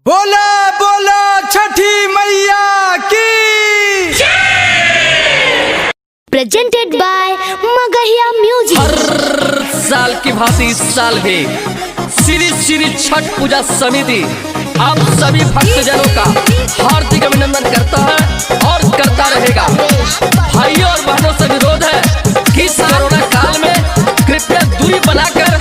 बोला बोला छठी मैया की। Presented by Magahiya music. हर साल की भांति इस साल भी श्री श्री छठ पूजा समिति आप सभी भक्तजनों का हार्दिक अभिनंदन करता है और करता रहेगा। भाइयों और बहनों से विरोध है कि इस कोरोना काल में कृपया दूरी बनाकर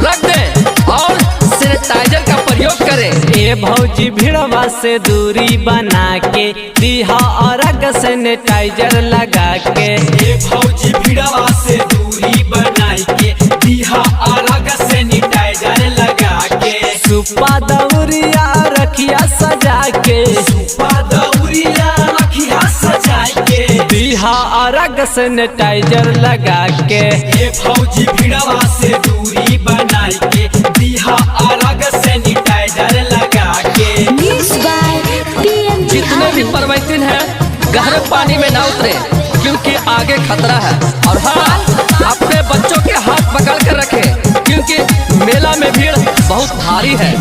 रख दें और सैनिटाइजर का प्रयोग करें। ए भौजी भीड़वा से दूरी बना के दिहा और सैनिटाइजर लगा के। ए भौजी भीड़वा से दूरी बना के दिहा और सैनिटाइजर लगा के। सुपा दौरिया रखिया सजा के, सुपा दौरिया रखिया सजा के। दिहा और सैनिटाइजर लगा के। ए भौजी भीड़वा से दूरी बना के दिहा और सैनिटाइजर लगा के। जितने भी परवैतिन हैं गहरे पानी में ना उतरे क्योंकि आगे खतरा है। और हाँ, अपने बच्चों के हाथ पकड़ कर रखें क्योंकि मेला में भीड़ बहुत भारी है।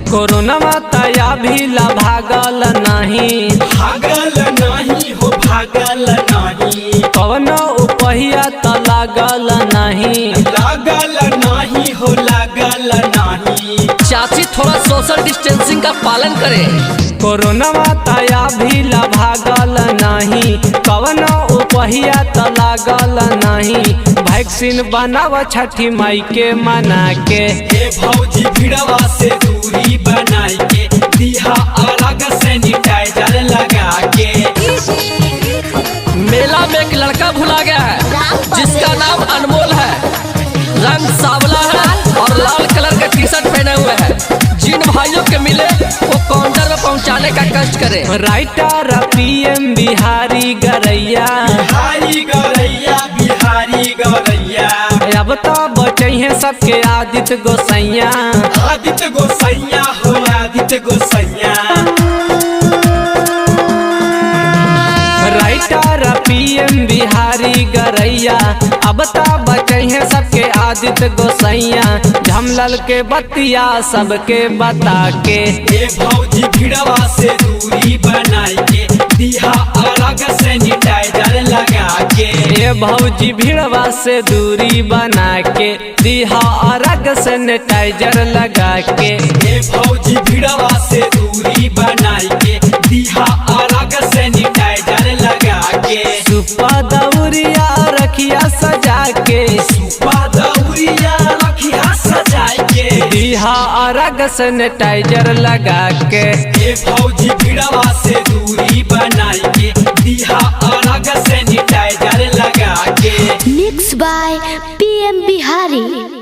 कोरोना माता भी ला भागल नहीं, भागल नहीं हो भागल नहीं। कवनो उपहिया तो लागल नहीं, लागल नहीं हो लागल नहीं। चाची थोड़ा सोशल डिस्टेंसिंग का पालन करें। कोरोना माता भी ला भागल नहीं, कवनो उपहिया तो लागल नहीं। वैक्सीन बनाव छठी माई के मना के। ए भौजी भीड़वा से दूरी बना के दिहा और सैनिटाइजर लगा के। मेला में एक लड़का भुला गया है जिसका नाम अनमोल है। रंग सावला है और लाल कलर का टी शर्ट पहने हुए है। जिन भाइयों के मिले वो काउंटर में पहुंचाने का कष्ट करें। राइटर पीएम बिहारी गरैया, बिहारी गौरैया बिहारी गौरैया। अब तो बचे हैं सबके आदित्य गोसैया। आदित्य गोसैया हो आदित्य गोसैया। राइटर पीएम बिहारी गरैया, अब तो बचे हैं सबके आदित्य गोसैया। झमलल के बतिया सबके बता के। ए भौजी भीड़वा से दूरी बना के दिहा और सैनिटाइजर लगा के। ए भौजी भीड़वा से दूरी बना के दिहा और सैनिटाइजर लगा के। ए भौजी भीड़वा से दूरी बना के दिहा और सैनिटाइजर लगा के। सुपा दौरिया रखिया सजा के, सुपा दौरिया रखिया सजा के। दिहा और सैनिटाइजर लगा के। ए भौजी भीड़वा से दूरी बना के दिहा और सैनिटाइजर लगा के। Mix by PM Bihari.